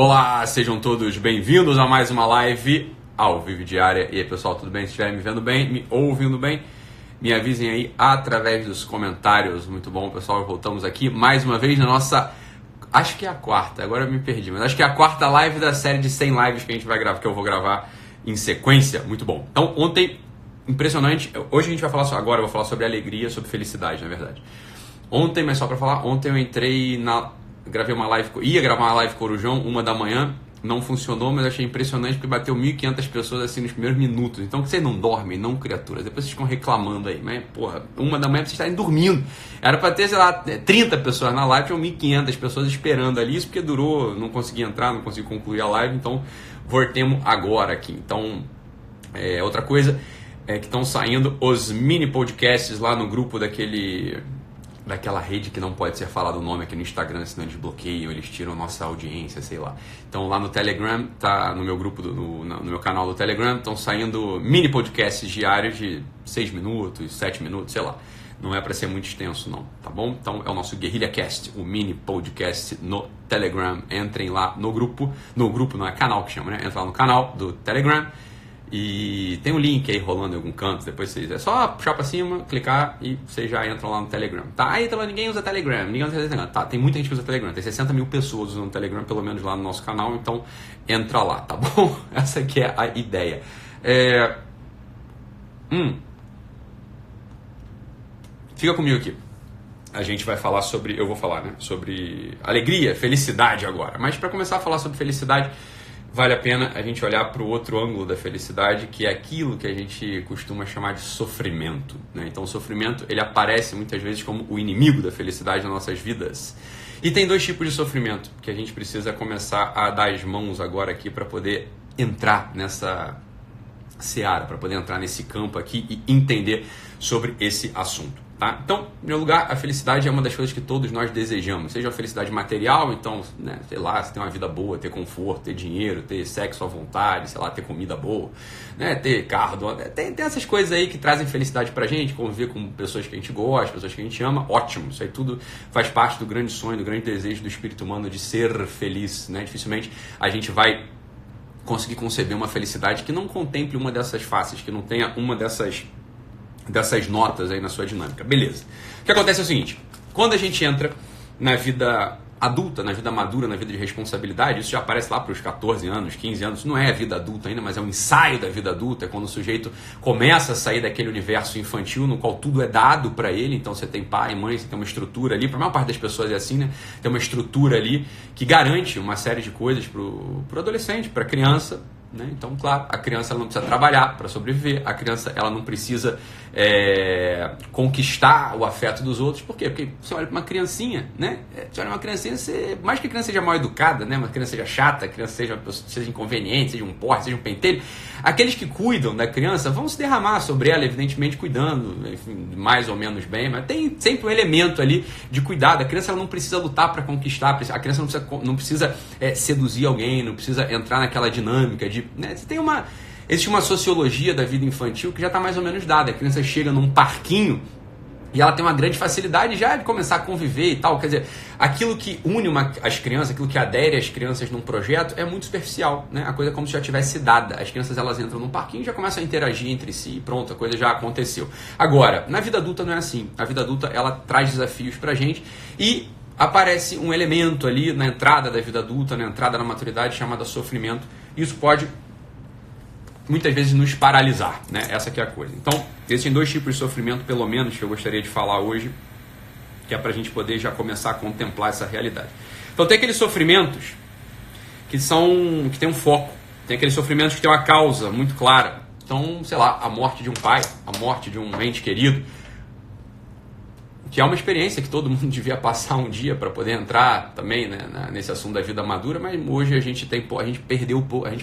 Olá, sejam todos bem-vindos a mais uma live ao vivo diária. E aí, pessoal, tudo bem? Se estiverem me vendo bem, me ouvindo bem, me avisem aí através dos comentários. Muito bom, pessoal. Voltamos aqui mais uma vez na nossa... Acho que é a quarta, agora eu me perdi, mas acho que é a quarta live da série de 100 lives que a gente vai gravar, que eu vou gravar em sequência. Muito bom. Então, ontem, impressionante. Hoje a gente vai falar agora eu vou falar sobre alegria, sobre felicidade, na verdade. Ontem, mas só pra falar, ontem eu entrei gravei uma live, ia gravar uma live Corujão, 1 da manhã, não funcionou, mas achei impressionante porque bateu 1.500 pessoas assim nos primeiros minutos. Então vocês não dormem, não, criaturas. Depois vocês ficam reclamando aí, mas porra, 1 da manhã vocês estarem dormindo. Era pra ter, sei lá, 30 pessoas na live, tinham 1.500 pessoas esperando ali, isso porque durou, não consegui entrar, não consegui concluir a live, então voltemos agora aqui. Então, outra coisa é que estão saindo os mini podcasts lá no grupo daquela rede que não pode ser falado o nome aqui no Instagram, senão eles bloqueiam, eles tiram nossa audiência, sei lá. Então lá no Telegram, tá no meu grupo, no meu canal do Telegram, estão saindo mini podcasts diários de 6 minutos, 7 minutos, sei lá. Não é para ser muito extenso não, tá bom? Então é o nosso Guerrilha Cast, o mini podcast no Telegram. Entrem lá no grupo não é canal que chama, né? Entra lá no canal do Telegram. E tem um link aí rolando em algum canto, depois vocês... É só puxar pra cima, clicar e vocês já entram lá no Telegram. Tá, aí ninguém usa Telegram, ninguém usa Telegram. Tá, tem muita gente que usa Telegram, tem 60 mil pessoas usando Telegram, pelo menos lá no nosso canal, então entra lá, tá bom? Essa aqui é a ideia. Fica comigo aqui. A gente vai falar sobre... Eu vou falar, né? Sobre alegria, felicidade agora. Mas para começar a falar sobre felicidade... Vale a pena a gente olhar para o outro ângulo da felicidade, que é aquilo que a gente costuma chamar de sofrimento, né? Então o sofrimento ele aparece muitas vezes como o inimigo da felicidade nas nossas vidas. E tem dois tipos de sofrimento que a gente precisa começar a dar as mãos agora aqui para poder entrar nessa seara, para poder entrar nesse campo aqui e entender sobre esse assunto. Tá? Então, em primeiro lugar, a felicidade é uma das coisas que todos nós desejamos, seja a felicidade material, então, né, sei lá, você ter uma vida boa, ter conforto, ter dinheiro, ter sexo à vontade, sei lá, ter comida boa, né, ter carro, tem essas coisas aí que trazem felicidade pra gente, conviver com pessoas que a gente gosta, pessoas que a gente ama, ótimo, isso aí tudo faz parte do grande sonho, do grande desejo do espírito humano de ser feliz, né? Dificilmente a gente vai conseguir conceber uma felicidade que não contemple uma dessas faces, que não tenha uma dessas notas aí na sua dinâmica. Beleza. O que acontece é o seguinte, quando a gente entra na vida adulta, na vida madura, na vida de responsabilidade, isso já aparece lá para os 14 anos, 15 anos, não é a vida adulta ainda, mas é um ensaio da vida adulta, é quando o sujeito começa a sair daquele universo infantil no qual tudo é dado para ele, então você tem pai, mãe, você tem uma estrutura ali, para a maior parte das pessoas é assim, né? Tem uma estrutura ali que garante uma série de coisas pro adolescente, para a criança, né? Então, claro, a criança ela não precisa trabalhar para sobreviver, a criança ela não precisa conquistar o afeto dos outros. Por quê? Porque você olha para uma criancinha, né? Você olha uma criancinha, mais que a criança seja mal educada, né? Uma criança seja chata, a criança seja inconveniente, seja um porre, seja um pentelho, aqueles que cuidam da criança vão se derramar sobre ela, evidentemente cuidando, enfim, mais ou menos bem, mas tem sempre um elemento ali de cuidado. A criança ela não precisa lutar para conquistar, a criança não precisa seduzir alguém, não precisa entrar naquela dinâmica de... Né? Existe uma sociologia da vida infantil que já está mais ou menos dada. A criança chega num parquinho e ela tem uma grande facilidade já de começar a conviver e tal. Quer dizer, aquilo que une as crianças, aquilo que adere as crianças num projeto é muito superficial, né? A coisa é como se já tivesse dada. As crianças elas entram num parquinho e já começam a interagir entre si e pronto, a coisa já aconteceu. Agora, na vida adulta não é assim. A vida adulta ela traz desafios pra gente e aparece um elemento ali na entrada da vida adulta, na entrada na maturidade chamada sofrimento. Isso pode muitas vezes nos paralisar, né? Essa que é a coisa. Então, existem dois tipos de sofrimento, pelo menos, que eu gostaria de falar hoje, que é para a gente poder já começar a contemplar essa realidade. Então, tem aqueles sofrimentos que tem um foco, tem aqueles sofrimentos que tem uma causa muito clara. Então, sei lá, a morte de um pai, a morte de um ente querido, que é uma experiência que todo mundo devia passar um dia para poder entrar também, né, nesse assunto da vida madura, mas hoje a gente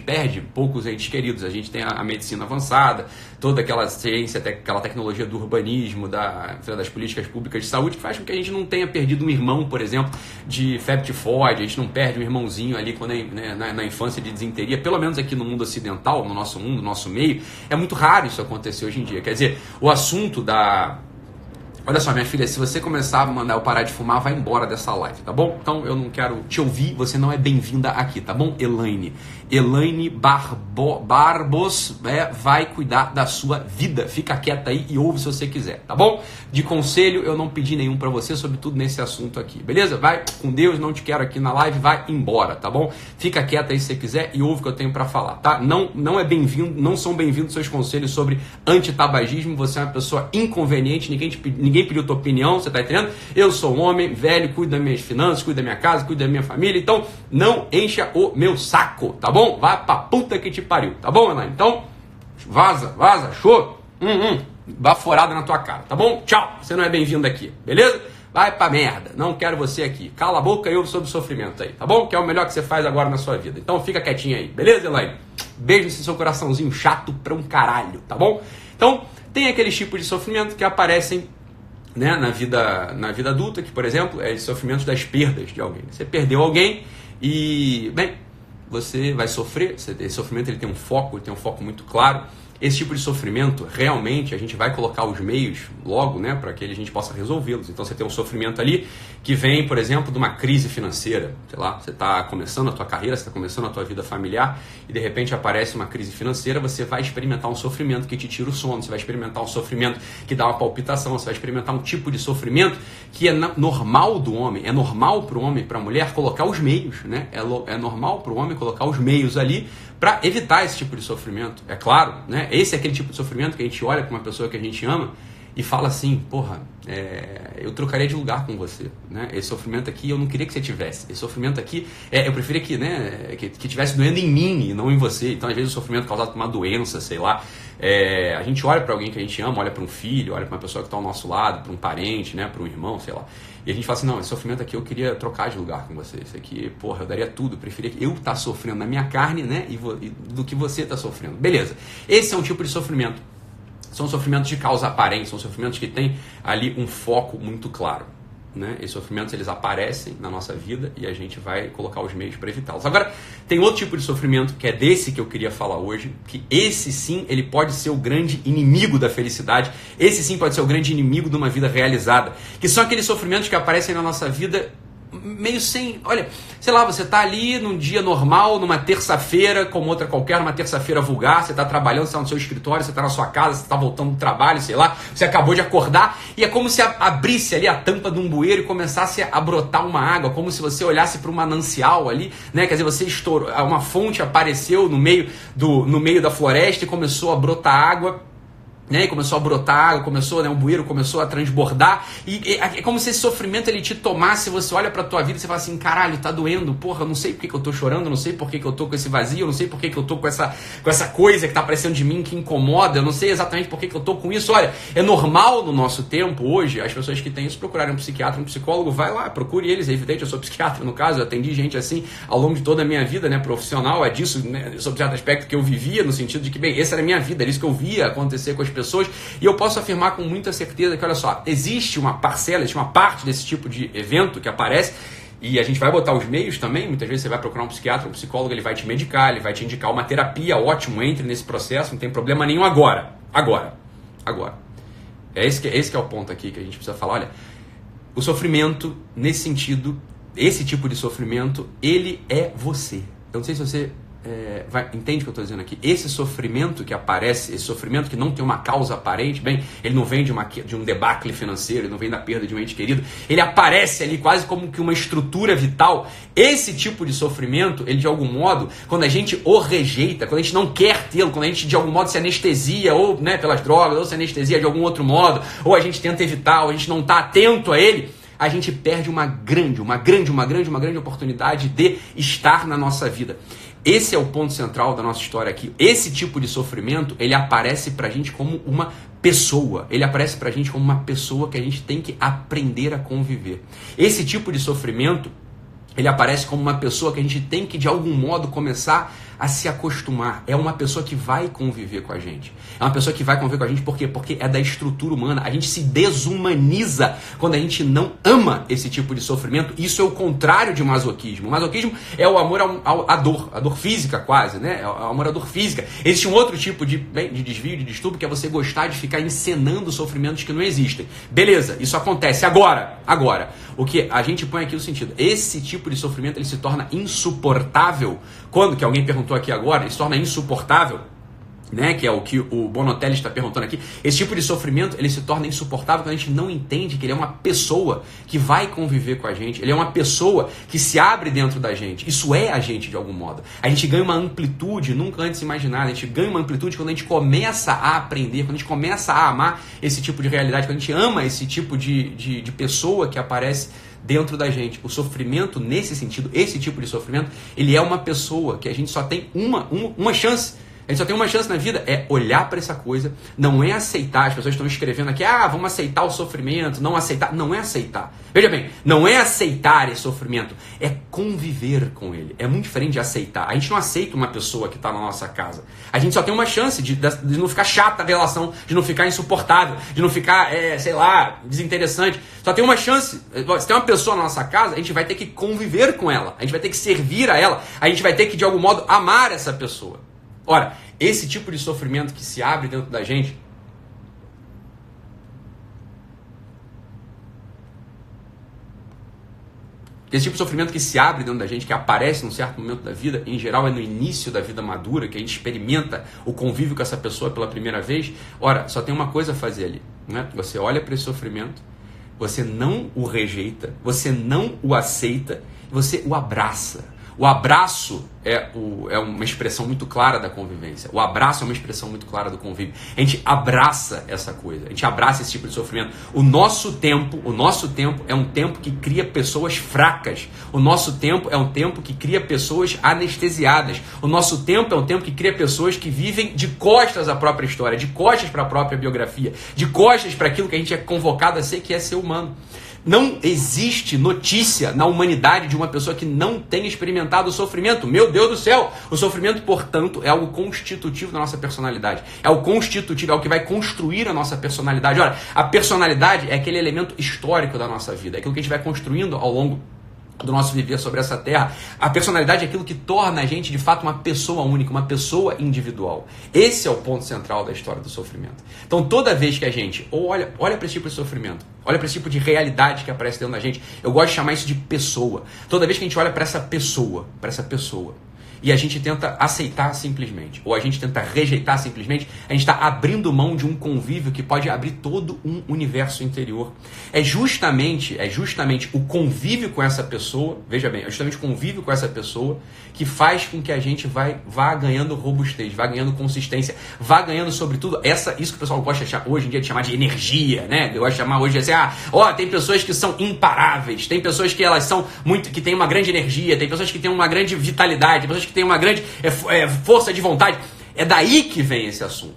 perde poucos entes queridos. A gente tem a medicina avançada, toda aquela ciência, aquela tecnologia do urbanismo, das políticas públicas de saúde, que faz com que a gente não tenha perdido um irmão, por exemplo, de febre tifoide, a gente não perde um irmãozinho ali quando na infância de disenteria, pelo menos aqui no mundo ocidental, no nosso mundo, no nosso meio, é muito raro isso acontecer hoje em dia. Quer dizer, o assunto Olha só, minha filha, se você começar a mandar eu parar de fumar, vai embora dessa live, tá bom? Então eu não quero te ouvir, você não é bem-vinda aqui, tá bom? Elaine Barbos vai cuidar da sua vida. Fica quieta aí e ouve se você quiser, tá bom? De conselho, eu não pedi nenhum pra você, sobretudo nesse assunto aqui, beleza? Vai com Deus, não te quero aqui na live, vai embora, tá bom? Fica quieta aí se você quiser e ouve o que eu tenho pra falar, tá? Não é bem-vindo, não são bem-vindos seus conselhos sobre antitabagismo, você é uma pessoa inconveniente, ninguém pediu tua opinião, você tá entendendo? Eu sou um homem velho, cuido das minhas finanças, cuido da minha casa, cuido da minha família, então não encha o meu saco, tá bom? Vai pra puta que te pariu, tá bom, Elaine? Então, vaza, show, baforada na tua cara, tá bom? Tchau, você não é bem-vindo aqui, beleza? Vai pra merda, não quero você aqui. Cala a boca e ouve sobre sofrimento aí, tá bom? Que é o melhor que você faz agora na sua vida. Então fica quietinho aí, beleza, Elaine? Beijo nesse seu coraçãozinho chato pra um caralho, tá bom? Então, tem aqueles tipos de sofrimento que aparecem, né, na vida adulta, que, por exemplo, é os sofrimentos das perdas de alguém. Você perdeu alguém e, bem, você vai sofrer. Esse sofrimento ele tem um foco muito claro. Esse tipo de sofrimento, realmente, a gente vai colocar os meios logo, né, para que a gente possa resolvê-los. Então, você tem um sofrimento ali que vem, por exemplo, de uma crise financeira. Sei lá, você está começando a tua carreira, você está começando a tua vida familiar e, de repente, aparece uma crise financeira, você vai experimentar um sofrimento que te tira o sono, você vai experimentar um sofrimento que dá uma palpitação, você vai experimentar um tipo de sofrimento que é normal do homem, é normal para o homem e para a mulher colocar os meios, né? É normal para o homem colocar os meios ali para evitar esse tipo de sofrimento. É claro, né? Esse é aquele tipo de sofrimento que a gente olha para uma pessoa que a gente ama e fala assim, porra, eu trocaria de lugar com você, né? Esse sofrimento aqui eu não queria que você tivesse. Esse sofrimento aqui, eu preferia que, né, que tivesse doendo em mim e não em você. Então, às vezes, o sofrimento causado por uma doença, sei lá. A gente olha para alguém que a gente ama, olha para um filho, olha para uma pessoa que está ao nosso lado, para um parente, né, para um irmão, sei lá. E a gente fala assim, não, esse sofrimento aqui eu queria trocar de lugar com você. Isso aqui, porra, eu daria tudo. Eu preferia que eu estar sofrendo na minha carne, né, do que você está sofrendo. Beleza. Esse é um tipo de sofrimento. São sofrimentos de causa aparente, são sofrimentos que têm ali um foco muito claro, né? Esses sofrimentos eles aparecem na nossa vida e a gente vai colocar os meios para evitá-los. Agora, tem outro tipo de sofrimento que é desse que eu queria falar hoje, que esse sim, ele pode ser o grande inimigo da felicidade, esse sim pode ser o grande inimigo de uma vida realizada, que são aqueles sofrimentos que aparecem na nossa vida meio sem, olha, sei lá, você tá ali num dia normal, numa terça-feira, como outra qualquer, numa terça-feira vulgar, você tá trabalhando, você tá no seu escritório, você tá na sua casa, você tá voltando do trabalho, sei lá, você acabou de acordar, e é como se abrisse ali a tampa de um bueiro e começasse a brotar uma água, como se você olhasse para um manancial ali, né, quer dizer, você estourou, uma fonte apareceu no meio da floresta e começou a brotar água, né, e começou a brotar água, começou, né, o bueiro começou a transbordar, e é como se esse sofrimento ele te tomasse, você olha pra tua vida e você fala assim, caralho, tá doendo, porra, eu não sei por que eu tô chorando, eu não sei por que eu tô com esse vazio, eu não sei por que eu tô com essa coisa que tá aparecendo de mim que incomoda, eu não sei exatamente por que eu tô com isso. Olha, é normal no nosso tempo hoje, as pessoas que têm isso procurarem um psiquiatra, um psicólogo, vai lá, procure eles, é evidente, eu sou psiquiatra no caso, eu atendi gente assim ao longo de toda a minha vida, né, profissional, é disso, né, sobre certo aspecto que eu vivia, no sentido de que, bem, essa era a minha vida, era isso que eu via acontecer com as pessoas, e eu posso afirmar com muita certeza que, olha só, existe uma parcela, existe uma parte desse tipo de evento que aparece, e a gente vai botar os meios também, muitas vezes você vai procurar um psiquiatra, um psicólogo, ele vai te medicar, ele vai te indicar uma terapia, ótimo, entre nesse processo, não tem problema nenhum agora. Esse que é o ponto aqui que a gente precisa falar, olha, o sofrimento, nesse sentido, esse tipo de sofrimento, ele é você. Eu não sei se você entende o que eu estou dizendo aqui. Esse sofrimento que aparece, esse sofrimento que não tem uma causa aparente, bem, ele não vem de um debacle financeiro, ele não vem da perda de um ente querido, ele aparece ali quase como que uma estrutura vital. Esse tipo de sofrimento, ele de algum modo, quando a gente o rejeita, quando a gente não quer tê-lo, quando a gente de algum modo se anestesia, ou, né, pelas drogas, ou se anestesia de algum outro modo, ou a gente tenta evitar, ou a gente não está atento a ele, a gente perde uma grande oportunidade de estar na nossa vida. Esse é o ponto central da nossa história aqui. Esse tipo de sofrimento, ele aparece pra gente como uma pessoa. Ele aparece pra gente como uma pessoa que a gente tem que aprender a conviver. Esse tipo de sofrimento, ele aparece como uma pessoa que a gente tem que de algum modo começar a se acostumar. É uma pessoa que vai conviver com a gente. É uma pessoa que vai conviver com a gente por quê? Porque é da estrutura humana. A gente se desumaniza quando a gente não ama esse tipo de sofrimento. Isso é o contrário de masoquismo. O masoquismo é o amor à dor, a dor física quase, né? É o amor à dor física. Existe um outro tipo de desvio, de distúrbio, que é você gostar de ficar encenando sofrimentos que não existem. Beleza, isso acontece agora. O que a gente põe aqui o sentido. Esse tipo de sofrimento ele se torna insuportável quando, que alguém perguntou aqui agora, ele se torna insuportável, né, que é o que o Bonotelli está perguntando aqui. Esse tipo de sofrimento ele se torna insuportável quando a gente não entende que ele é uma pessoa que vai conviver com a gente, ele é uma pessoa que se abre dentro da gente. Isso é a gente de algum modo. A gente ganha uma amplitude nunca antes imaginada. A gente ganha uma amplitude quando a gente começa a aprender, quando a gente começa a amar esse tipo de realidade, quando a gente ama esse tipo de pessoa que aparece dentro da gente. O sofrimento, nesse sentido, esse tipo de sofrimento, ele é uma pessoa que a gente só tem uma chance. A gente só tem uma chance na vida, é olhar para essa coisa, não é aceitar. As pessoas estão escrevendo aqui, vamos aceitar o sofrimento, não aceitar. Não é aceitar. Veja bem, não é aceitar esse sofrimento, é conviver com ele. É muito diferente de aceitar. A gente não aceita uma pessoa que está na nossa casa. A gente só tem uma chance de não ficar chata a relação, de não ficar insuportável, de não ficar, desinteressante. Só tem uma chance. Se tem uma pessoa na nossa casa, a gente vai ter que conviver com ela, a gente vai ter que servir a ela, a gente vai ter que, de algum modo, amar essa pessoa. Ora, esse tipo de sofrimento que se abre dentro da gente, esse tipo de sofrimento que se abre dentro da gente, que aparece num certo momento da vida, em geral é no início da vida madura, que a gente experimenta o convívio com essa pessoa pela primeira vez. Ora, só tem uma coisa a fazer ali, né? Você olha para esse sofrimento, você não o rejeita, você não o aceita, você o abraça. O abraço é uma expressão muito clara da convivência. O abraço é uma expressão muito clara do convívio. A gente abraça essa coisa, a gente abraça esse tipo de sofrimento. O nosso tempo é um tempo que cria pessoas fracas. O nosso tempo é um tempo que cria pessoas anestesiadas. O nosso tempo é um tempo que cria pessoas que vivem de costas à própria história, de costas para a própria biografia, de costas para aquilo que a gente é convocado a ser, que é ser humano. Não existe notícia na humanidade de uma pessoa que não tenha experimentado o sofrimento. Meu Deus do céu! O sofrimento, portanto, é algo constitutivo da nossa personalidade. É o constitutivo, é o que vai construir a nossa personalidade. Olha, a personalidade é aquele elemento histórico da nossa vida. É aquilo que a gente vai construindo ao longo do nosso viver sobre essa terra. A personalidade é aquilo que torna a gente de fato uma pessoa única, uma pessoa individual. Esse é o ponto central da história do sofrimento. Então toda vez que a gente olha para esse tipo de sofrimento, olha para esse tipo de realidade que aparece dentro da gente, eu gosto de chamar isso de pessoa. Toda vez que a gente olha para essa pessoa, e a gente tenta aceitar simplesmente, ou a gente tenta rejeitar simplesmente, a gente está abrindo mão de um convívio que pode abrir todo um universo interior. É justamente o convívio com essa pessoa, veja bem, é justamente o convívio com essa pessoa que faz com que a gente vá ganhando robustez, vá ganhando consistência, vá ganhando, sobretudo, isso que o pessoal gosta de, hoje em dia de chamar de energia, né? Eu gosto de chamar hoje de tem pessoas que são imparáveis, tem pessoas que elas são que têm uma grande energia, tem pessoas que têm uma grande vitalidade, tem pessoas que têm uma grande força de vontade. É daí que vem esse assunto.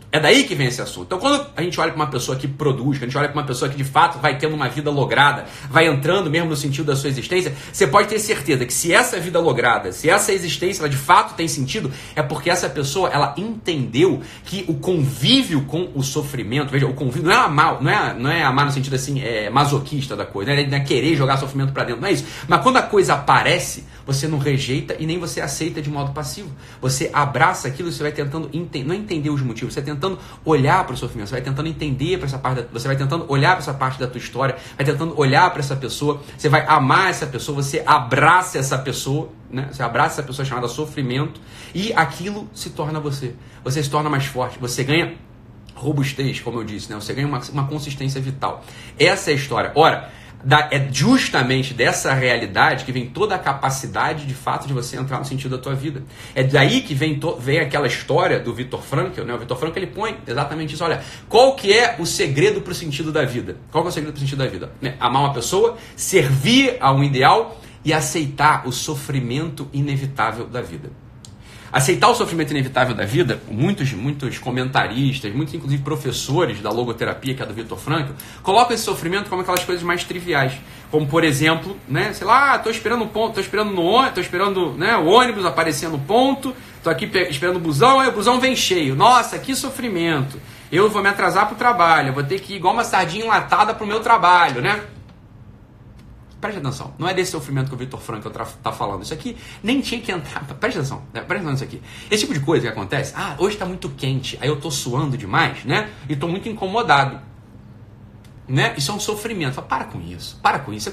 Então, quando a gente olha para uma pessoa que produz, quando a gente olha para uma pessoa que de fato vai tendo uma vida lograda, vai entrando mesmo no sentido da sua existência, você pode ter certeza que se essa vida lograda, se essa existência ela de fato tem sentido, é porque essa pessoa ela entendeu que o convívio com o sofrimento, veja, o convívio não é amar no sentido assim, masoquista da coisa, não é querer jogar sofrimento para dentro, não é isso. Mas quando a coisa aparece, você não rejeita e nem você aceita de modo passivo. Você abraça aquilo e você vai tentando não entender os motivos, você vai tentando olhar para o sofrimento, você vai tentando entender para essa parte, você vai tentando olhar para essa parte da tua história, vai tentando olhar para essa pessoa, você vai amar essa pessoa, você abraça essa pessoa, né? Você abraça essa pessoa chamada sofrimento e aquilo se torna você. Você se torna mais forte, você ganha robustez, como eu disse, né? Você ganha uma consistência vital. Essa é a história. Ora, é justamente dessa realidade que vem toda a capacidade de fato de você entrar no sentido da tua vida. É daí que vem aquela história do Viktor Frankl, né? O Viktor Frankl ele põe exatamente isso. Olha, qual que é o segredo para o sentido da vida? Qual que é o segredo para o sentido da vida? Né? Amar uma pessoa, servir a um ideal e aceitar o sofrimento inevitável da vida. Aceitar o sofrimento inevitável da vida, muitos comentaristas, muitos inclusive professores da logoterapia, que é do Viktor Frankl, colocam esse sofrimento como aquelas coisas mais triviais. Como, por exemplo, né, sei lá, tô esperando o ônibus aparecer no ponto, tô aqui esperando o busão, aí o busão vem cheio. Nossa, que sofrimento. Eu vou me atrasar pro trabalho, eu vou ter que ir igual uma sardinha enlatada pro meu trabalho, né? Preste atenção, não é desse sofrimento que o Viktor Frankl está falando. Isso aqui nem tinha que entrar. Preste atenção nisso aqui. Esse tipo de coisa que acontece, hoje está muito quente, aí eu estou suando demais, né? E estou muito incomodado. Né? Isso é um sofrimento. Fala, para com isso. Isso é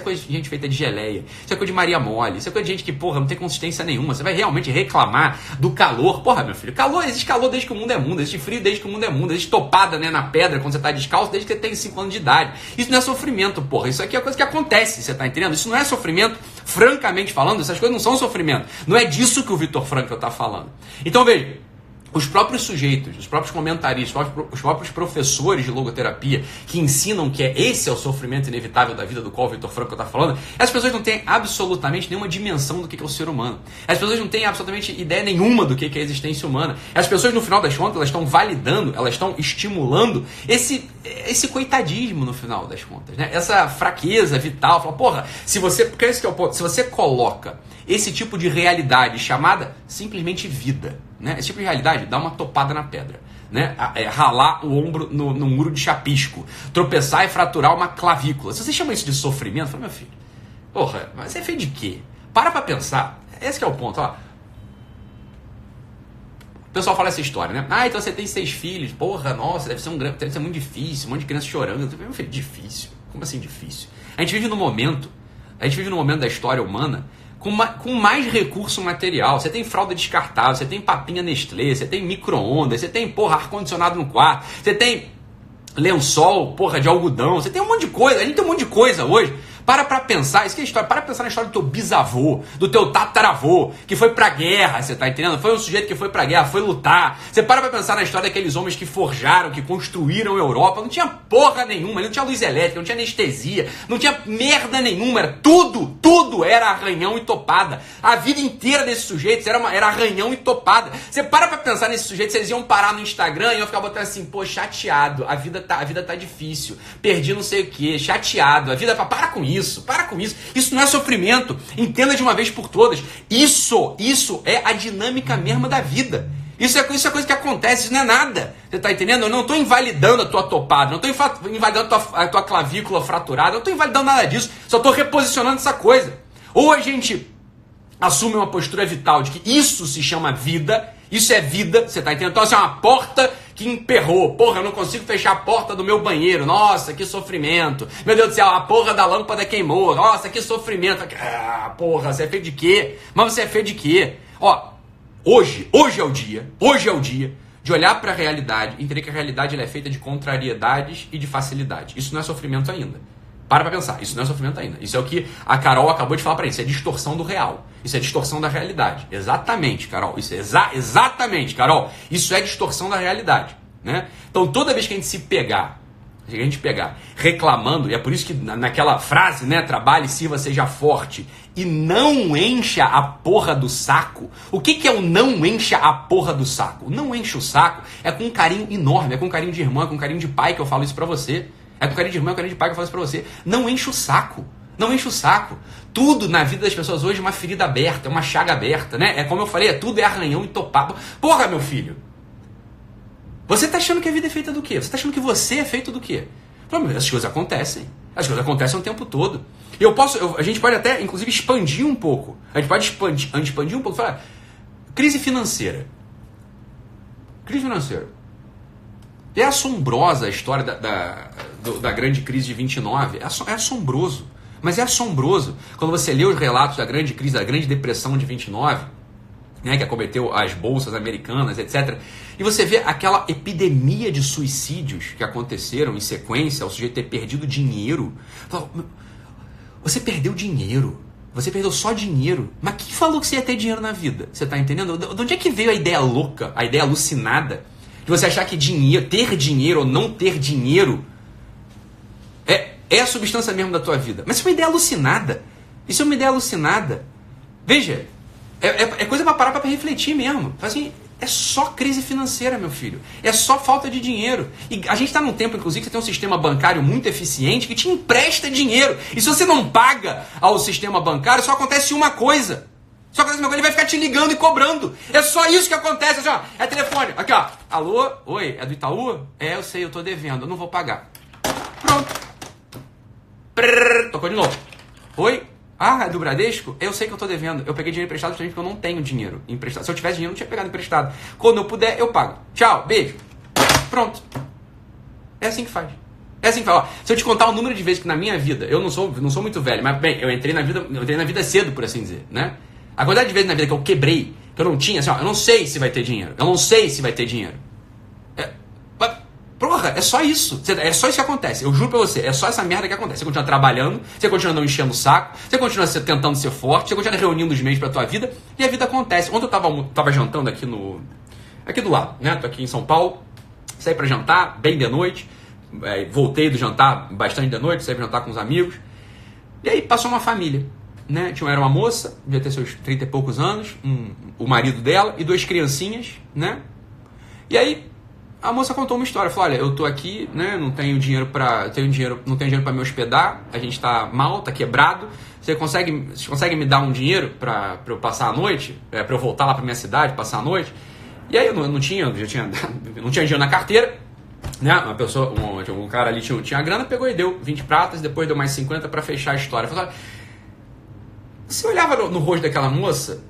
coisa de gente feita de geleia. Isso é coisa de Maria Mole. Isso é coisa de gente que, porra, não tem consistência nenhuma. Você vai realmente reclamar do calor. Porra, meu filho, existe calor desde que o mundo é mundo. Existe frio desde que o mundo é mundo. Existe topada, né, na pedra quando você tá descalço desde que você tem 5 anos de idade. Isso não é sofrimento, porra. Isso aqui é coisa que acontece, você tá entendendo? Isso não é sofrimento, francamente falando. Essas coisas não são sofrimento. Não é disso que o Viktor Frankl tá falando. Então, veja. Os próprios sujeitos, os próprios comentaristas, os próprios professores de logoterapia que ensinam que esse é o sofrimento inevitável da vida do qual o Viktor Frankl está falando, as pessoas não têm absolutamente nenhuma dimensão do que é o ser humano. As pessoas não têm absolutamente ideia nenhuma do que é a existência humana. As pessoas, no final das contas, elas estão validando, elas estão estimulando esse coitadismo no final das contas, né? Essa fraqueza vital. Fala, porra, porque esse que é o ponto, se você coloca esse tipo de realidade chamada simplesmente vida, né? Esse tipo de realidade dá uma topada na pedra, né? Ralar o ombro no muro de chapisco, tropeçar e fraturar uma clavícula. Se você chama isso de sofrimento, fala, meu filho, porra, mas você fez de quê? Para pra pensar. Esse que é o ponto, ó. O pessoal fala essa história, né? Então você tem 6 filhos, porra, nossa, deve ser muito difícil, um monte de criança chorando. Meu filho, difícil. Como assim difícil? A gente vive num momento da história humana com mais recurso material. Você tem fralda descartável, você tem papinha Nestlé, você tem micro-ondas, você tem, porra, ar-condicionado no quarto, você tem lençol, porra, de algodão, você tem um monte de coisa. A gente tem um monte de coisa hoje. Para pra pensar, isso que é história, para pensar na história do teu bisavô, do teu tataravô, que foi pra guerra, você tá entendendo? Foi um sujeito que foi pra guerra, foi lutar. Você para pra pensar na história daqueles homens que forjaram, que construíram a Europa. Não tinha porra nenhuma, não tinha luz elétrica, não tinha anestesia, não tinha merda nenhuma, era tudo era arranhão e topada. A vida inteira desses sujeitos era arranhão e topada. Você para pra pensar nesses sujeitos, eles iam parar no Instagram e iam ficar botando assim, pô, chateado, a vida tá difícil, perdi não sei o que, chateado, a vida para com isso. Isso não é sofrimento. Entenda de uma vez por todas. Isso é a dinâmica mesma da vida. Isso é coisa que acontece, isso não é nada. Você tá entendendo? Eu não estou invalidando a tua topada, não estou invalidando a tua clavícula fraturada, não estou invalidando nada disso. Só estou reposicionando essa coisa. Ou a gente assume uma postura vital de que isso se chama vida, isso é vida, você tá entendendo? Então, assim, é uma porta que emperrou. Porra, eu não consigo fechar a porta do meu banheiro. Nossa, que sofrimento. Meu Deus do céu, a porra da lâmpada queimou. Nossa, que sofrimento. Porra, você é feito de quê? Mas você é feito de quê? Ó, hoje é o dia de olhar para a realidade e entender que a realidade ela é feita de contrariedades e de facilidade. Isso não é sofrimento ainda. Para pra pensar, isso não é sofrimento ainda. Isso é o que a Carol acabou de falar pra gente. Isso é distorção do real. Isso é distorção da realidade. Exatamente, Carol. Isso é exatamente, Carol. Isso é distorção da realidade, né? Então, toda vez que a gente pegar reclamando, e é por isso que naquela frase, né? Trabalhe, sirva, seja forte, e não encha a porra do saco. O que é o não encha a porra do saco? O não enche o saco é com um carinho enorme, é com um carinho de irmã, é com um carinho de pai que eu falo isso pra você. É com carinho de irmão, é com carinho de pai que eu falo isso pra você. Não enche o saco. Não enche o saco. Tudo na vida das pessoas hoje é uma ferida aberta, é uma chaga aberta, né? É como eu falei, tudo é arranhão e topado. Porra, meu filho. Você tá achando que a vida é feita do quê? Você tá achando que você é feito do quê? Essas coisas acontecem. As coisas acontecem o tempo todo. E a gente pode até, inclusive, expandir um pouco. A gente pode expandir um pouco. Falar, crise financeira. Crise financeira. É assombrosa a história da grande crise de 29. É assombroso. Mas é assombroso quando você lê os relatos da grande crise, da grande depressão de 29, né, que acometeu as bolsas americanas, etc. E você vê aquela epidemia de suicídios que aconteceram em sequência, o sujeito ter perdido dinheiro. Você perdeu dinheiro. Você perdeu só dinheiro. Mas quem falou que você ia ter dinheiro na vida? Você está entendendo? De onde é que veio a ideia louca, a ideia alucinada de você achar que ter dinheiro ou não ter dinheiro é a substância mesmo da tua vida? Mas isso é uma ideia alucinada. Isso é uma ideia alucinada. Veja, É coisa pra parar pra refletir mesmo. Assim, é só crise financeira, meu filho. É só falta de dinheiro. E a gente tá num tempo, inclusive, que você tem um sistema bancário muito eficiente que te empresta dinheiro. E se você não paga ao sistema bancário, só acontece uma coisa. Só acontece uma coisa, ele vai ficar te ligando e cobrando. É só isso que acontece. Assim, ó, é telefone. Aqui, ó. Alô? Oi, é do Itaú? É, eu sei, eu tô devendo. Eu não vou pagar. Pronto. Tocou de novo. Oi? Ah, é do Bradesco? Eu sei que eu tô devendo. Eu peguei dinheiro emprestado justamente porque eu não tenho dinheiro emprestado. Se eu tivesse dinheiro, eu não tinha pegado emprestado. Quando eu puder, eu pago. Tchau, beijo. Pronto. É assim que faz. É assim que faz. Ó, se eu te contar o número de vezes que na minha vida, eu não sou muito velho, mas bem, eu entrei na vida cedo, por assim dizer, né? A quantidade de vezes na vida que eu quebrei, que eu não tinha, assim, ó, eu não sei se vai ter dinheiro. Eu não sei se vai ter dinheiro. Porra, é só isso. É só isso que acontece. Eu juro pra você, é só essa merda que acontece. Você continua trabalhando, você continua não enchendo o saco, você continua tentando ser forte, você continua reunindo os meios pra tua vida, e a vida acontece. Ontem eu tava jantando aqui do lado, né? Tô aqui em São Paulo, saí pra jantar, bem de noite, voltei do jantar bastante de noite, saí pra jantar com os amigos, e aí passou uma família, né? Era uma moça, devia ter seus 30 e poucos anos, o marido dela e 2 criancinhas, né? E aí a moça contou uma história, falou, olha, eu tô aqui, né, não tenho dinheiro para me hospedar, a gente tá mal, tá quebrado, você consegue me dar um dinheiro para eu passar a noite, para eu voltar lá para minha cidade, passar a noite? E aí eu não tinha dinheiro na carteira, né, um cara ali tinha a grana, pegou e deu 20 pratas, depois deu mais 50 para fechar a história. Falou, olha, você olhava no rosto daquela moça,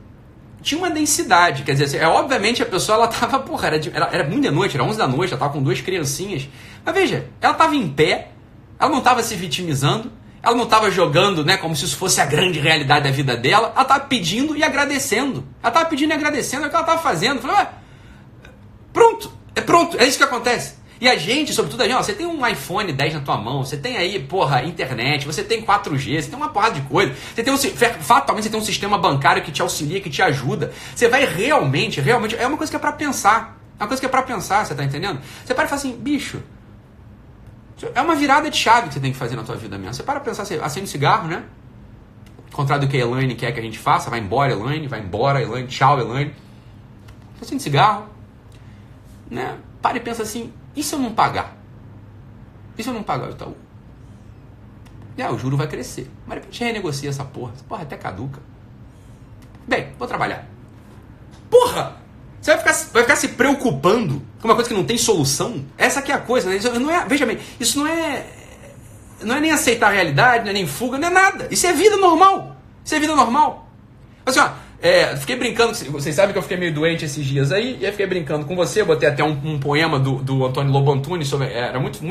tinha uma densidade, quer dizer, obviamente a pessoa, ela tava, porra, era muito de noite, era 11 da noite, ela tava com 2 criancinhas, mas veja, ela tava em pé, ela não tava se vitimizando, ela não tava jogando, né, como se isso fosse a grande realidade da vida dela, ela tava pedindo e agradecendo, é o que ela tava fazendo, falei, pronto, é isso que acontece. E a gente, sobretudo a gente, ó, você tem um iPhone 10 na tua mão, você tem aí, porra, internet, você tem 4G, você tem uma porrada de coisa, fatalmente você tem um sistema bancário que te auxilia, que te ajuda. Você vai realmente, é uma coisa que é pra pensar. Você tá entendendo? Você para e fala assim, bicho, é uma virada de chave que você tem que fazer na tua vida mesmo. Você para pensar, você acende um cigarro, né? Ao contrário do que a Elaine quer que a gente faça, vai embora, Elaine, tchau, Elaine. Você acende cigarro, né? Para e pensa assim, e se eu não pagar? E se eu não pagar o Itaú? O juro vai crescer. Mas de repente renegocia essa porra. Essa porra até caduca. Bem, vou trabalhar. Porra! Você vai ficar se preocupando com uma coisa que não tem solução? Essa aqui é a coisa, né? Isso não é, veja bem, isso não é nem aceitar a realidade, não é nem fuga, não é nada. Isso é vida normal. Assim, ó, fiquei brincando, vocês sabem que eu fiquei meio doente esses dias aí, e aí fiquei brincando com você, botei até um poema do Antônio Lobo Antunes, era muito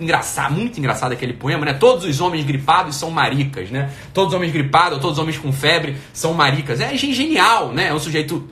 engraçado aquele poema, né? Todos os homens gripados são maricas, né? Todos os homens gripados, todos os homens com febre são maricas. É genial, né? É um sujeito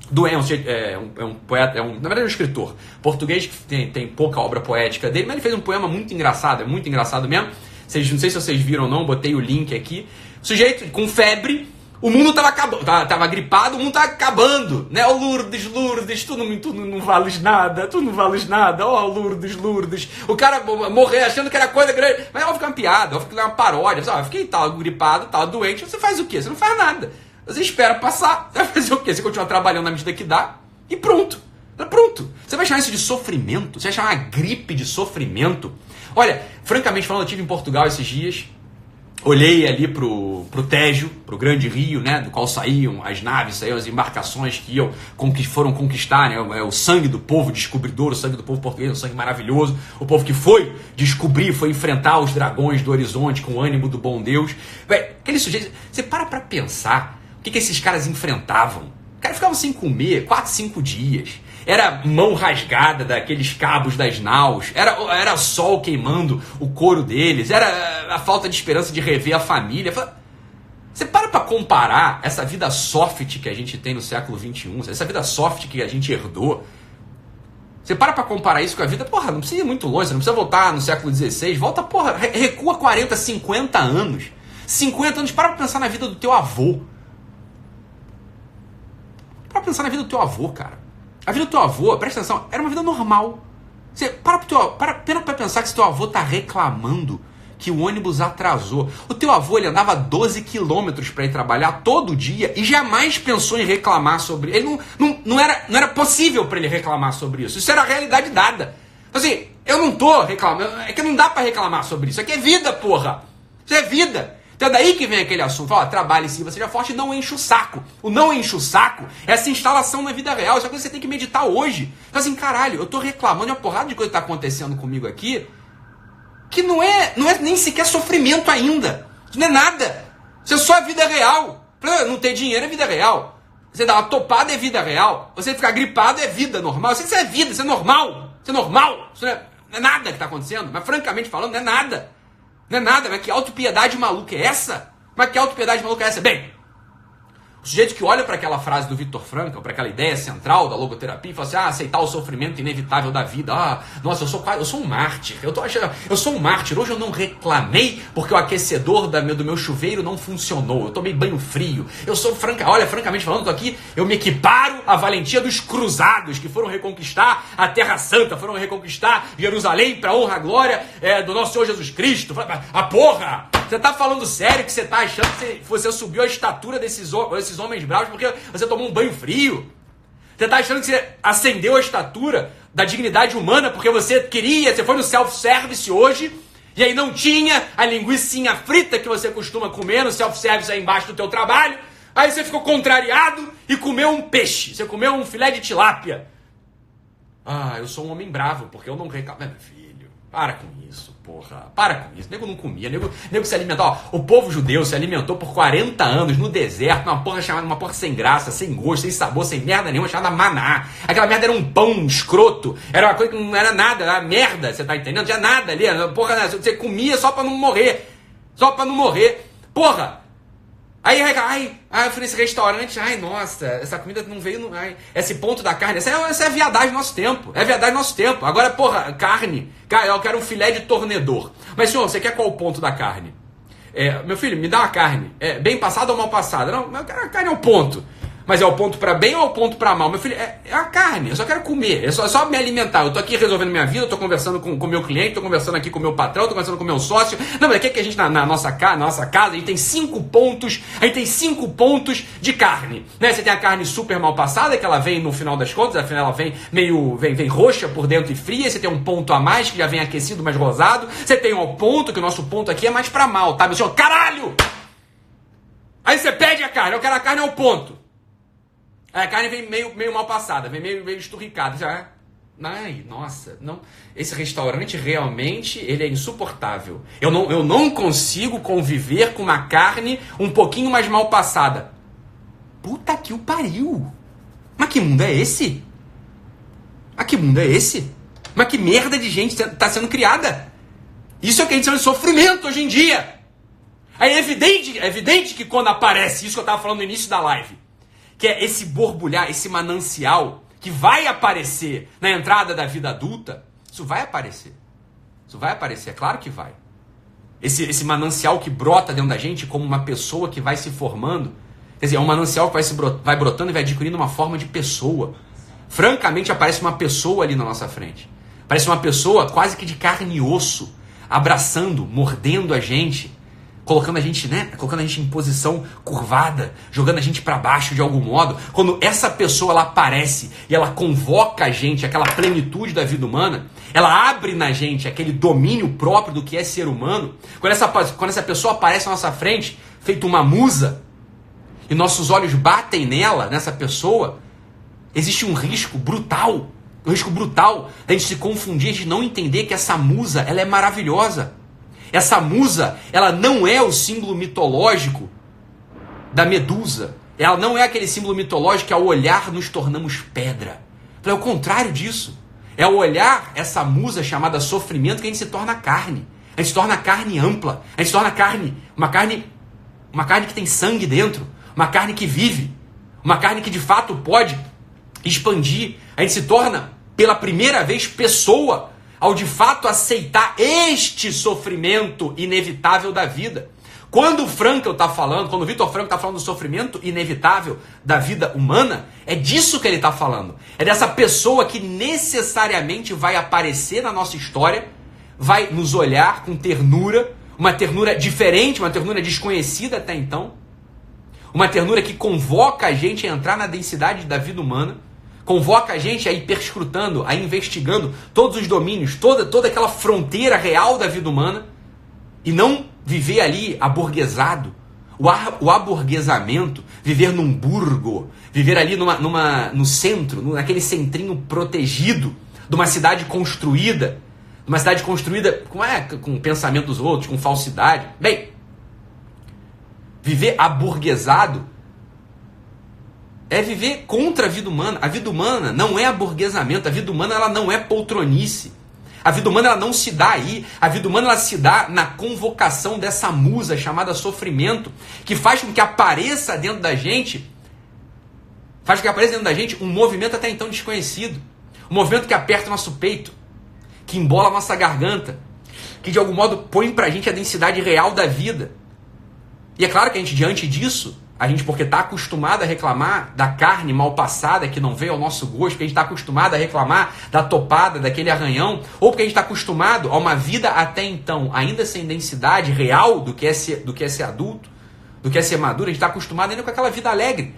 doente, é um poeta, na verdade é um escritor português que tem pouca obra poética dele, mas ele fez um poema muito engraçado, é muito engraçado mesmo. Não sei se vocês viram ou não, botei o link aqui. Sujeito com febre, o mundo tava gripado, o mundo tava acabando, né? Lourdes, tu não vales nada, Lourdes. O cara morrer achando que era coisa grande, mas óbvio que é uma piada, óbvio que é uma paródia. Eu fiquei gripado, doente, você faz o quê? Você não faz nada. Você espera passar, você vai fazer o quê? Você continua trabalhando na medida que dá e pronto. Você vai chamar isso de sofrimento? Você vai chamar uma gripe de sofrimento? Olha, francamente falando, eu estive em Portugal esses dias, olhei ali pro Tejo, pro grande rio, né, do qual saíam as naves, saíam as embarcações que foram conquistar, né, o sangue do povo descobridor, o sangue do povo português, um sangue maravilhoso, o povo que foi descobrir, foi enfrentar os dragões do horizonte com o ânimo do bom Deus. Aquele sujeito, você para pensar o que esses caras enfrentavam. Os caras ficavam sem comer 4, 5 dias. Era mão rasgada daqueles cabos das naus, era sol queimando o couro deles, era a falta de esperança de rever a família. Você para comparar essa vida soft que a gente tem no século XXI, essa vida soft que a gente herdou, você para comparar isso com a vida, porra, não precisa ir muito longe, você não precisa voltar no século XVI, volta, porra, recua 40, 50 anos. 50 anos, para pensar na vida do teu avô. Para pensar na vida do teu avô, cara. A vida do teu avô, presta atenção, era uma vida normal. Você para pra pensar que se teu avô tá reclamando que o ônibus atrasou. O teu avô, ele andava 12 quilômetros para ir trabalhar todo dia e jamais pensou em reclamar sobre... Ele não era possível para ele reclamar sobre isso. Isso era a realidade dada. Assim, eu não tô reclamando, é que não dá para reclamar sobre isso. Aqui é vida, porra. Isso é vida. Então é daí que vem aquele assunto. Fala, trabalhe sim, você seja forte, não enche o saco. O não enche o saco é essa instalação na vida real. Isso é coisa que você tem que meditar hoje. Então assim, caralho, eu tô reclamando de uma porrada de coisa que tá acontecendo comigo aqui, que não é nem sequer sofrimento ainda. Isso não é nada. Isso é só a vida real. Não ter dinheiro é vida real. Você dar uma topada é vida real. Você ficar gripado é vida normal. Isso é vida, isso é normal. Isso é normal. Isso não é nada que tá acontecendo. Mas francamente falando, não é nada. Não é nada, mas que autopiedade maluca é essa? Mas que autopiedade maluca é essa? Bem, o sujeito que olha para aquela frase do Viktor Frankl, para aquela ideia central da logoterapia, e fala assim, aceitar o sofrimento inevitável da vida. Nossa, eu sou um mártir. Eu sou um mártir. Hoje eu não reclamei porque o aquecedor do meu chuveiro não funcionou. Eu tomei banho frio. Francamente falando, aqui, eu me equiparo à valentia dos cruzados que foram reconquistar a Terra Santa, foram reconquistar Jerusalém para a honra e glória do nosso Senhor Jesus Cristo. Porra! Você tá falando sério que você tá achando que você subiu a estatura desses homens bravos porque você tomou um banho frio? Você tá achando que você ascendeu a estatura da dignidade humana porque você foi no self-service hoje e aí não tinha a linguicinha frita que você costuma comer no self-service aí embaixo do teu trabalho? Aí você ficou contrariado e comeu um peixe, você comeu um filé de tilápia. Eu sou um homem bravo porque eu não reclamo. Meu filho, para com isso. Porra, para com isso. Nego não comia, nego se alimentou. O povo judeu se alimentou por 40 anos no deserto, uma porra sem graça, sem gosto, sem sabor, sem merda nenhuma, chamada maná. Aquela merda era um pão escroto, era uma coisa que não era nada, era merda, você tá entendendo? Não tinha nada ali, porra, você comia só pra não morrer. Só pra não morrer. Porra! Aí eu fui nesse restaurante, nossa, essa comida não veio, esse ponto da carne, essa é a viadagem do nosso tempo, Agora, porra, carne, eu quero um filé de tornedor. Mas, senhor, você quer qual o ponto da carne? Meu filho, me dá uma carne, bem passada ou mal passada? Não, eu quero a carne ao ponto. Mas é o ponto pra bem ou é o ponto pra mal? Meu filho, é a carne, eu só quero comer, é só me alimentar. Eu tô aqui resolvendo minha vida, eu tô conversando com o meu cliente, tô conversando aqui com o meu patrão, tô conversando com o meu sócio. Não, mas aqui é que a gente, na nossa casa, a gente tem 5 pontos, de carne. Né? Você tem a carne super mal passada, que ela vem no final das contas, afinal ela vem vem roxa por dentro e fria. Você tem um ponto a mais, que já vem aquecido, mais rosado. Você tem um ponto, que o nosso ponto aqui é mais pra mal, tá? Meu senhor, caralho! Aí você pede a carne, eu quero a carne ao ponto. A carne vem meio mal passada, vem meio esturricada. Já. Nossa, não. Esse restaurante realmente ele é insuportável. Eu não consigo conviver com uma carne um pouquinho mais mal passada. Puta que o pariu! Mas que mundo é esse? Mas que merda de gente tá sendo criada? Isso é o que a gente chama de sofrimento hoje em dia. É evidente que quando aparece isso que eu tava falando no início da live, que é esse borbulhar, esse manancial que vai aparecer na entrada da vida adulta, isso vai aparecer, é claro que vai. Esse manancial que brota dentro da gente como uma pessoa que vai se formando, quer dizer, é um manancial que vai brotando e vai adquirindo uma forma de pessoa. Francamente, aparece uma pessoa ali na nossa frente. Parece uma pessoa quase que de carne e osso, abraçando, mordendo a gente, colocando a gente em posição curvada, jogando a gente para baixo de algum modo. Quando essa pessoa ela aparece e ela convoca a gente, aquela plenitude da vida humana, ela abre na gente aquele domínio próprio do que é ser humano. Quando essa pessoa aparece na nossa frente, feito uma musa, e nossos olhos batem nessa pessoa, existe um risco brutal da gente se confundir, de não entender que essa musa ela é maravilhosa. Essa musa, ela não é o símbolo mitológico da Medusa. Ela não é aquele símbolo mitológico que ao olhar nos tornamos pedra. É o contrário disso. É ao olhar essa musa chamada sofrimento que a gente se torna carne. A gente se torna carne ampla. A gente se torna uma carne que tem sangue dentro. Uma carne que vive. Uma carne que de fato pode expandir. A gente se torna, pela primeira vez, pessoa, ao de fato aceitar este sofrimento inevitável da vida. Quando o Viktor Frankl está falando do sofrimento inevitável da vida humana, é disso que ele está falando. É dessa pessoa que necessariamente vai aparecer na nossa história, vai nos olhar com ternura, uma ternura diferente, uma ternura desconhecida até então, uma ternura que convoca a gente a entrar na densidade da vida humana, convoca a gente a ir perscrutando, a ir investigando todos os domínios, toda aquela fronteira real da vida humana, e não viver ali aburguesado. O aburguesamento, viver num burgo, viver ali no centro, naquele centrinho protegido de uma cidade construída, com o pensamento dos outros, com falsidade. Bem, viver aburguesado é viver contra a vida humana. A vida humana não é aburguesamento, a vida humana ela não é poltronice. A vida humana ela não se dá aí, a vida humana ela se dá na convocação dessa musa chamada sofrimento, que faz com que apareça dentro da gente, um movimento até então desconhecido, um movimento que aperta o nosso peito, que embola a nossa garganta, que de algum modo põe pra gente a densidade real da vida. E é claro que a gente, diante disso, porque está acostumado a reclamar da carne mal passada que não veio ao nosso gosto, porque a gente está acostumado a reclamar da topada, daquele arranhão, ou porque a gente está acostumado a uma vida até então ainda sem densidade real do que é ser adulto, do que é ser maduro, a gente está acostumado ainda com aquela vida alegre,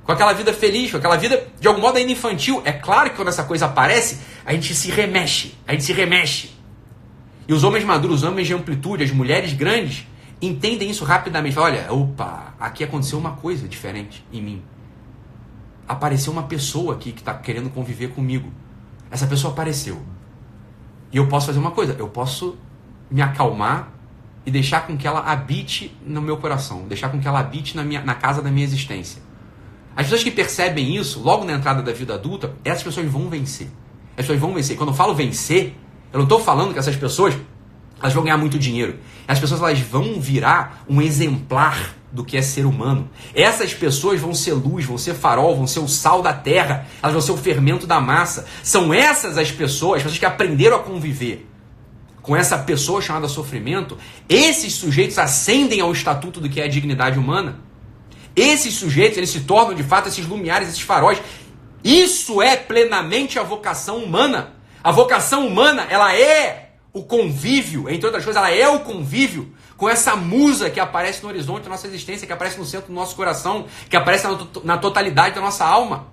com aquela vida feliz, com aquela vida de algum modo ainda infantil. É claro que quando essa coisa aparece, a gente se remexe. E os homens maduros, os homens de amplitude, as mulheres grandes, entendem isso rapidamente. Olha, opa, aqui aconteceu uma coisa diferente em mim. Apareceu uma pessoa aqui que está querendo conviver comigo. Essa pessoa apareceu. E eu posso fazer uma coisa, eu posso me acalmar e deixar com que ela habite no meu coração, deixar com que ela habite na casa da minha existência. As pessoas que percebem isso, logo na entrada da vida adulta, essas pessoas vão vencer. As pessoas vão vencer. Quando eu falo vencer, eu não estou falando que essas pessoas elas vão ganhar muito dinheiro. As pessoas elas vão virar um exemplar do que é ser humano. Essas pessoas vão ser luz, vão ser farol, vão ser o sal da terra, elas vão ser o fermento da massa. São essas as pessoas que aprenderam a conviver com essa pessoa chamada sofrimento. Esses sujeitos ascendem ao estatuto do que é a dignidade humana. Esses sujeitos eles se tornam de fato esses lumiares, esses faróis. Isso é plenamente a vocação humana. A vocação humana ela é o convívio, entre outras coisas, ela é o convívio com essa musa que aparece no horizonte da nossa existência, que aparece no centro do nosso coração, que aparece na totalidade da nossa alma.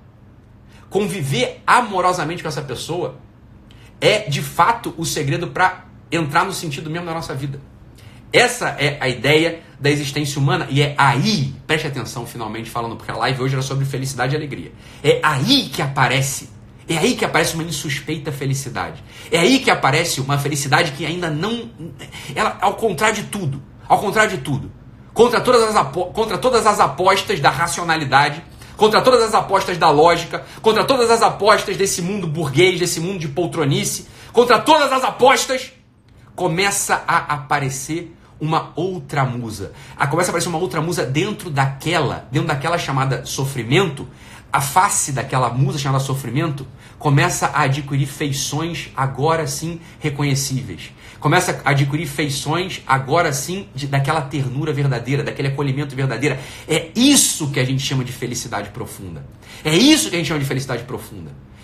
Conviver amorosamente com essa pessoa é, de fato, o segredo para entrar no sentido mesmo da nossa vida. Essa é a ideia da existência humana e é aí, preste atenção finalmente falando, porque a live hoje era sobre felicidade e alegria. É aí que aparece uma insuspeita felicidade. É aí que aparece uma felicidade que ainda não... Ela, ao contrário de tudo, contra todas as apostas da racionalidade, contra todas as apostas da lógica, contra todas as apostas desse mundo burguês, desse mundo de poltronice, contra todas as apostas, começa a aparecer uma outra musa. Começa a aparecer uma outra musa dentro daquela chamada sofrimento. A face daquela musa chamada sofrimento começa a adquirir feições agora sim reconhecíveis. Começa a adquirir feições agora sim daquela ternura verdadeira, daquele acolhimento verdadeiro. É isso que a gente chama de felicidade profunda.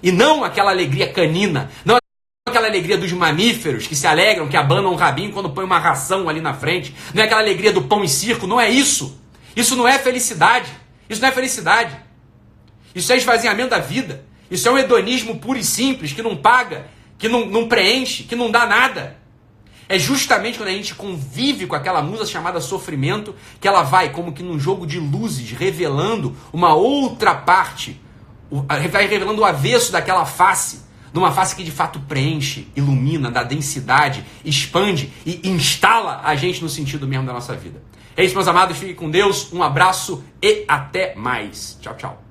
E não aquela alegria canina, não aquela alegria dos mamíferos que se alegram, que abanam o rabinho quando põe uma ração ali na frente. Não é aquela alegria do pão e circo, não é isso. Isso não é felicidade. Isso é esvaziamento da vida. Isso é um hedonismo puro e simples, que não paga, que não preenche, que não dá nada. É justamente quando a gente convive com aquela musa chamada sofrimento, que ela vai, como que num jogo de luzes, revelando uma outra parte, vai revelando o avesso daquela face, de uma face que de fato preenche, ilumina, dá densidade, expande e instala a gente no sentido mesmo da nossa vida. É isso, meus amados, fiquem com Deus, um abraço e até mais. Tchau, tchau.